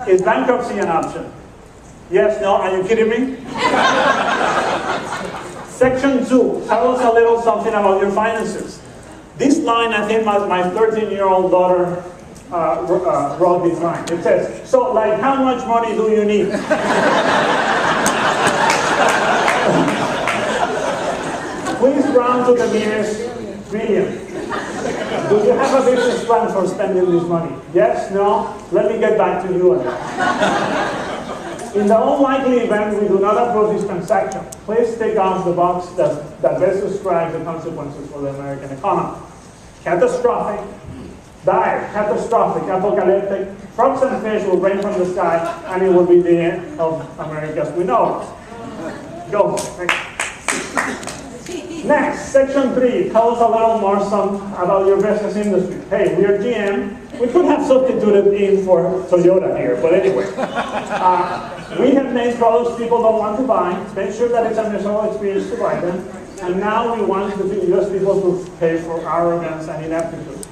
Is bankruptcy an option? Yes, no, are you kidding me? Section 2, tell us a little something about your finances. This line, I think my 13-year-old daughter wrote this line. It says, so like how much money do you need? Please round to the nearest billion. Do you have a business plan for spending this money? Yes, no? Let me get back to you on that. In the unlikely event we do not approve this transaction, please take off the box that best describes the consequences for the American economy. Catastrophic, dire, catastrophic, apocalyptic, frogs and fish will rain from the sky, and it will be the end of America as we know it. Go. Next, section 3, tell us a little more about your business industry. Hey, we are GM. We could have substituted in for Toyota here, but anyway. We have made products people don't want to buy, make sure that it's a miserable experience to buy them, and now we want the US people to pay for arrogance and ineptitude.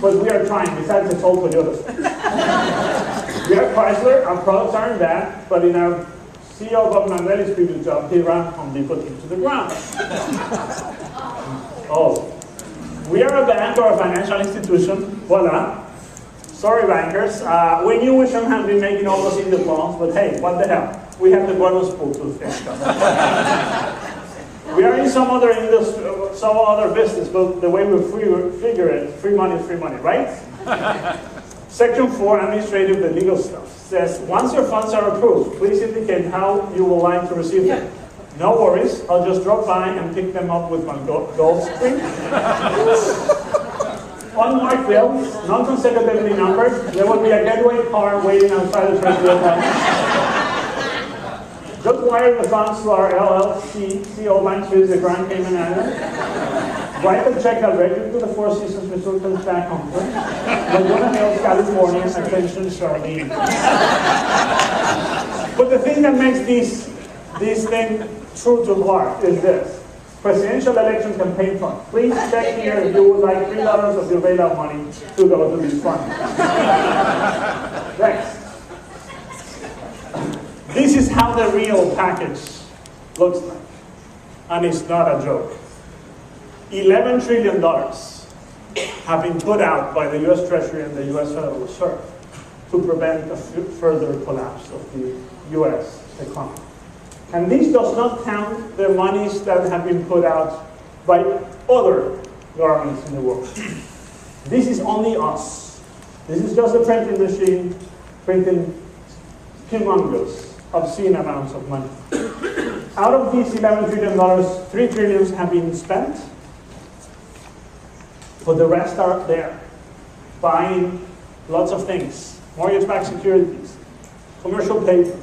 But we are trying, besides it's all Toyotas. We are Chrysler, our products aren't bad, but in our CEO Bob Mandelli's previous job, he ran Home Depot into the ground. Oh, we are a bank or a financial institution. Voila. Sorry, bankers. We knew we shouldn't have been making all those Indian loans, but hey, what the hell? We have the bonus pool to fix them. We are in some other industry, some other business, but the way we figure it, free money is free money, right? Section 4, administrative and legal stuff, says, once your funds are approved, please indicate how you would like to receive them. No worries, I'll just drop by and pick them up with my gold screen. Unmarked bills, non-consecutively numbered, there will be a getaway car waiting outside the Treasury office. Just wire the funds to our LLC, CO Bank Suites, the Grand Cayman Islands. Write the check directly to the Four Seasons Resort and Spa Company, Laguna Hills, California, attention Charlene. But the thing that makes this thing true to heart is this. Presidential election campaign fund. Please check here if you would like $3 of your bailout money to go to this fund. Next. This is how the real package looks like. And it's not a joke. $11 trillion have been put out by the US Treasury and the US Federal Reserve to prevent a further collapse of the US economy. And this does not count the monies that have been put out by other governments in the world. This is only us. This is just a printing machine printing humongous, obscene amounts of money. Out of these $11 trillion, $3 trillion have been spent, but the rest are there, buying lots of things, mortgage-backed securities, commercial paper,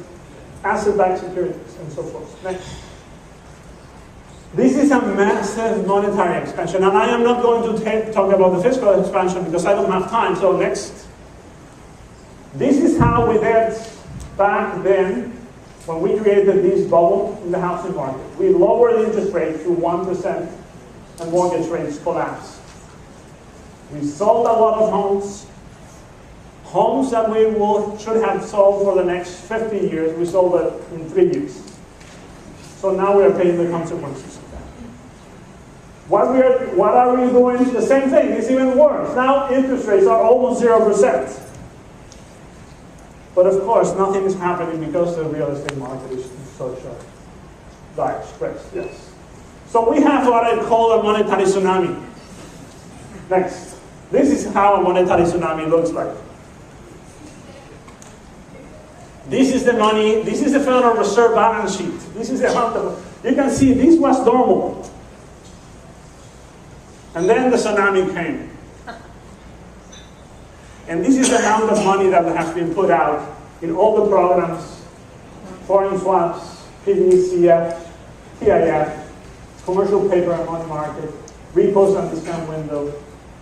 asset-backed securities, and so forth. Next. This is a massive monetary expansion, and I am not going to talk about the fiscal expansion because I don't have time, so next. This is how we did back then when we created this bubble in the housing market. We lowered the interest rate to 1% and mortgage rates collapsed. We sold a lot of homes that we should have sold for the next 50 years. We sold it in 3 years. So now we are paying the consequences of that. What are we doing? The same thing. It's even worse. Now interest rates are almost 0%. But of course, nothing is happening because the real estate market is in such a dire stress. Yes. So we have what I call a monetary tsunami. Next. This is how a monetary tsunami looks like. This is the money, this is the Federal Reserve balance sheet. This is the amount of, you can see this was normal. And then the tsunami came. And this is the amount of money that has been put out in all the programs, foreign swaps, PDCF, TIF, commercial paper and money market, repos and discount window,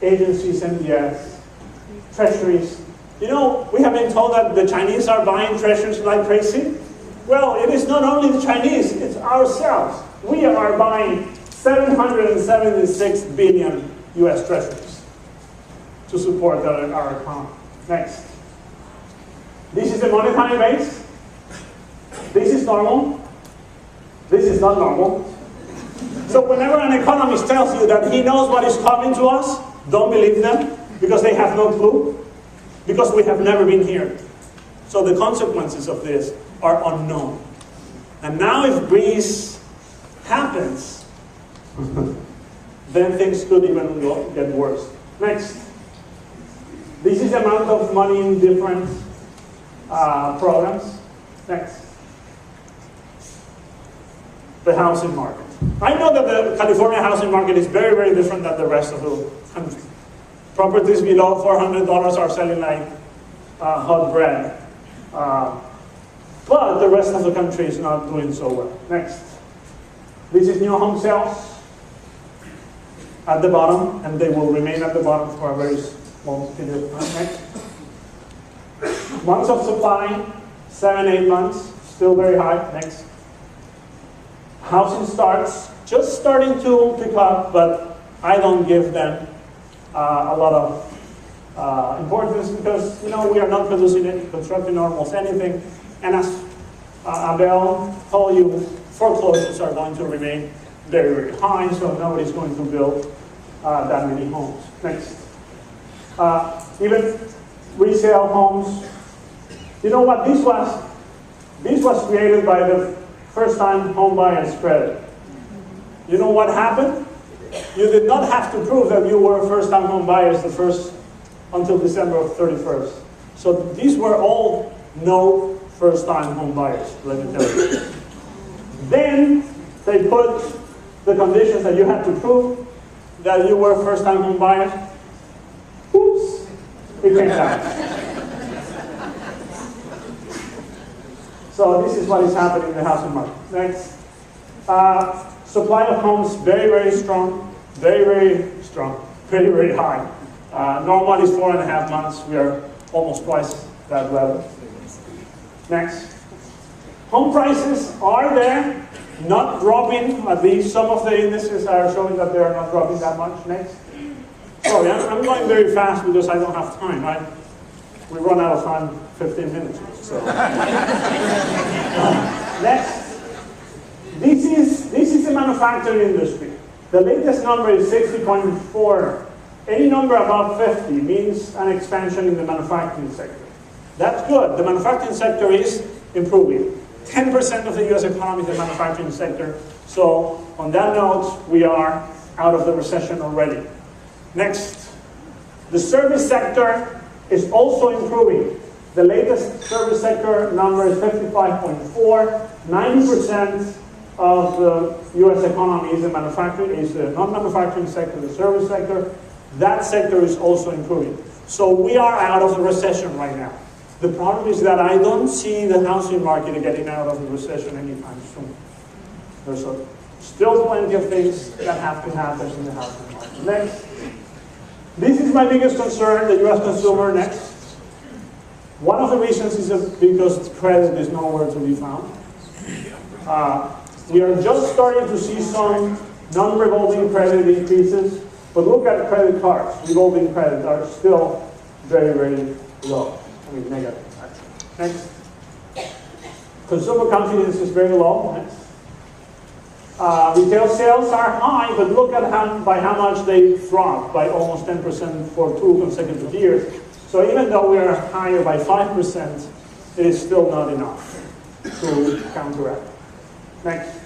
agencies, MBS, treasuries. You know, we have been told that the Chinese are buying treasuries like crazy. Well, it is not only the Chinese, it's ourselves. We are buying 776 billion US treasuries to support our economy. Next. This is the monetary base. This is normal. This is not normal. So whenever an economist tells you that he knows what is coming to us, don't believe them, because they have no clue, because we have never been here. So the consequences of this are unknown. And now if Greece happens, then things could even get worse. Next. This is the amount of money in different programs. Next. The housing market. I know that the California housing market is very, very different than the rest of the country. Properties below $400 are selling like hot bread. But the rest of the country is not doing so well. Next. This is new home sales at the bottom, and they will remain at the bottom for a very long period of time. Next. Months of supply, 7-8 months, still very high. Next. Housing starts, just starting to pick up, but I don't give them a lot of importance because, we are not producing any, constructing almost anything. And as Abel told you, foreclosures are going to remain very, very high, so nobody's going to build that many homes. Next. Even resale homes. You know what this was? This was created by the first-time home buyers credit. You know what happened? You did not have to prove that you were first-time home buyers until December 31st. So these were all no first-time home buyers, let me tell you. Then they put the conditions that you had to prove that you were first-time home buyers. Oops, it came down. So this is what is happening in the housing market. Next. Supply of homes, very, very strong. Very, very strong. Very, very high. Normal is 4.5 months. We are almost twice that level. Next. Home prices are there, not dropping. At least some of the indices are showing that they are not dropping that much. Next. Sorry, I'm going very fast because I don't have time, right? We run out of time 15 minutes. So. Next. This is the manufacturing industry. The latest number is 60.4. Any number above 50 means an expansion in the manufacturing sector. That's good. The manufacturing sector is improving. 10% of the US economy is the manufacturing sector. So on that note, we are out of the recession already. Next. The service sector is also improving. The latest service sector number is 55.4. 90% of the US economy is the manufacturing, is the non-manufacturing sector, the service sector. That sector is also improving. So we are out of the recession right now. The problem is that I don't see the housing market getting out of the recession anytime soon. There's still plenty of things that have to happen in the housing market. Next. This is my biggest concern, the US consumer. Next. One of the reasons is because credit is nowhere to be found. We are just starting to see some non-revolving credit increases, but look at credit cards. Revolving credit are still very, very low. I mean, negative, actually. Next. Consumer confidence is very low. Next. Retail sales are high, but look at by how much they dropped, by almost 10% for 2 consecutive years. So even though we are higher by 5%, it is still not enough to counteract. Next.